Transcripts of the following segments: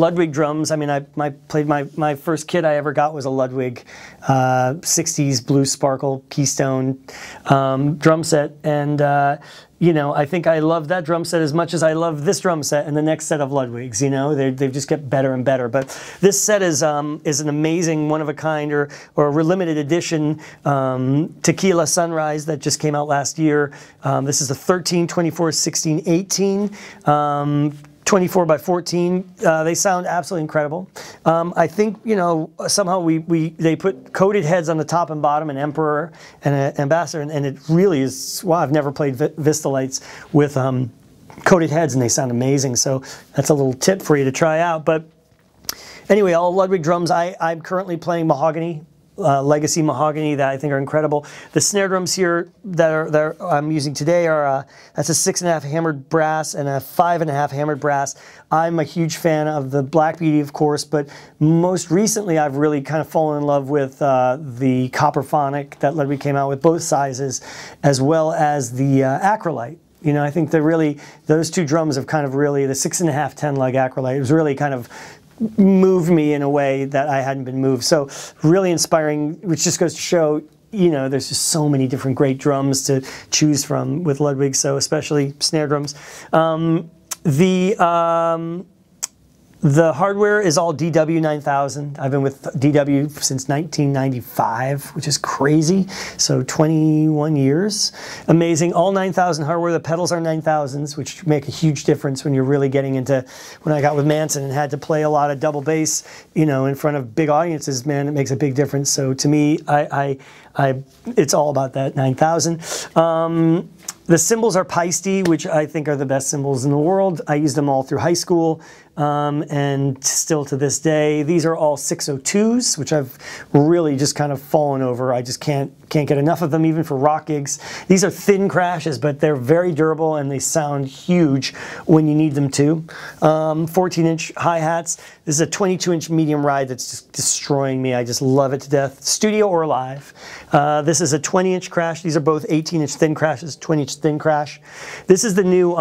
Ludwig drums. I mean, I played my first kit I ever got was a Ludwig 60s Blue Sparkle Keystone drum set, and you know, I think I love that drum set as much as I love this drum set and the next set of Ludwigs. You know, they just get better and better. But this set is an amazing, one of a kind, or a limited edition Tequila Sunrise that just came out last year. This is a 13, 24, 16, 18. 24 by 14. They sound absolutely incredible. I think, you know, somehow they put coated heads on the top and bottom, an Emperor and an Ambassador, and it really is, wow, I've never played Vista Lights with coated heads, and they sound amazing. So that's a little tip for you to try out. But anyway, all Ludwig drums, I'm currently playing mahogany. Legacy mahogany that I think are incredible. The snare drums here that I'm using today are that's a 6.5 hammered brass and a 5.5 hammered brass. I'm a huge fan of the Black Beauty, of course, but most recently I've really kind of fallen in love with the Copperphonic that Ludwig came out with, both sizes, as well as the Acrolite. You know, I think those two drums have kind of really, the 6.5 10 lug Acrolite was really kind of moved me in a way that I hadn't been moved. So really inspiring, which just goes to show, you know, there's just so many different great drums to choose from with Ludwig, so especially snare drums. The hardware is all DW 9000. I've been with DW since 1995, which is crazy. So 21 years. Amazing. All 9000 hardware. The pedals are 9000s, which make a huge difference when you're really getting into, when I got with Manson and had to play a lot of double bass, you know, in front of big audiences, man, it makes a big difference. So to me, it's all about that 9000. The cymbals are Paiste, which I think are the best cymbals in the world. I used them all through high school and still to this day. These are all 602s, which I've really just kind of fallen over. I just can't get enough of them, even for rock gigs. These are thin crashes, but they're very durable and they sound huge when you need them to. 14-inch hi-hats. This is a 22-inch medium ride that's just destroying me. I just love it to death, studio or live. This is a 20-inch crash. These are both 18-inch thin crashes, 20-inch thin crash. This is the new,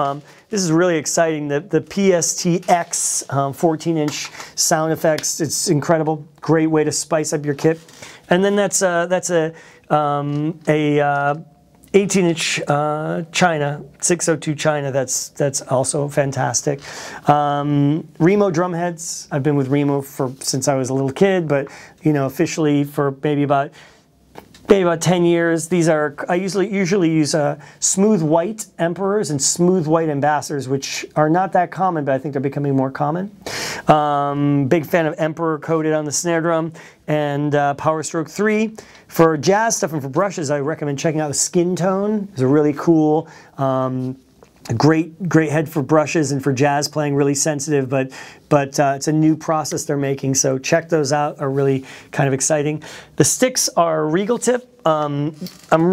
this is really exciting, the PSTX 14-inch sound effects. It's incredible, great way to spice up your kit. And then that's a 18-inch China, 602 China, that's also fantastic. Remo drum heads, I've been with Remo since I was a little kid, but you know, officially for maybe about 10 years. These are, I usually use smooth white Emperors and smooth white Ambassadors, which are not that common, but I think they're becoming more common. Big fan of Emperor coated on the snare drum, and Power Stroke 3. For jazz stuff and for brushes, I recommend checking out the Skin Tone. It's a really cool, great head for brushes and for jazz playing, really sensitive, but it's a new process they're making, so check those out, are really kind of exciting. The sticks are Regal tip. I'm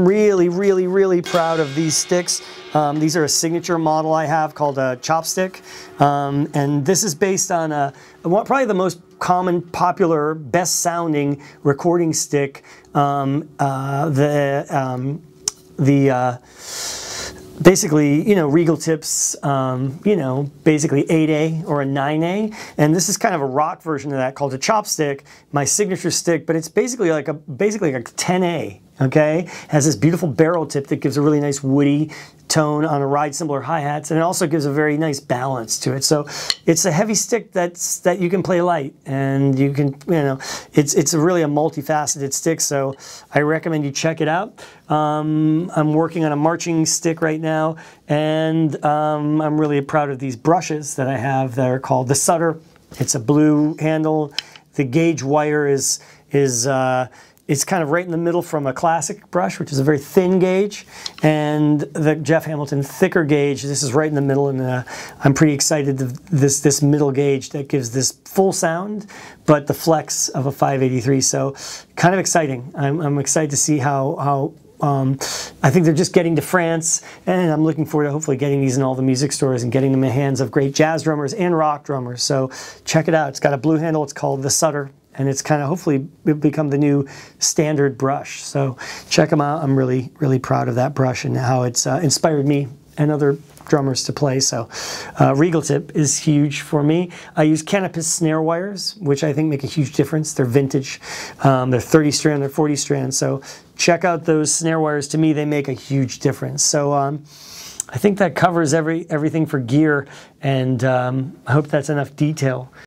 really proud of these sticks. These are a signature model I have called a chopstick, and this is based on probably the most common, popular, best sounding recording stick, basically, you know, Regal tips, you know, basically 8A or a 9A, and this is kind of a rock version of that called a chopstick, my signature stick, but it's basically like a 10A. Okay, has this beautiful barrel tip that gives a really nice woody tone on a ride cymbal or hi-hats, and it also gives a very nice balance to it. So it's a heavy stick that you can play light, and you can, you know, it's really a multifaceted stick, so I recommend you check it out. I'm working on a marching stick right now, and I'm really proud of these brushes that I have that are called the Sutter. It's a blue handle. The gauge wire it's kind of right in the middle from a classic brush, which is a very thin gauge, and the Jeff Hamilton thicker gauge. This is right in the middle, and I'm pretty excited this middle gauge that gives this full sound, but the flex of a 583. So kind of exciting. I'm excited to see how I think they're just getting to France, and I'm looking forward to hopefully getting these in all the music stores and getting them in the hands of great jazz drummers and rock drummers. So check it out. It's got a blue handle. It's called the Sutter, and it's kind of hopefully become the new standard brush. So check them out. I'm really proud of that brush and how it's inspired me and other drummers to play. So regal tip is huge for me. I use Canopus snare wires, which I think make a huge difference. They're vintage. They're 30 strand, they're 40 strand. So check out those snare wires. To me, they make a huge difference. So I think that covers everything for gear, and I hope that's enough detail.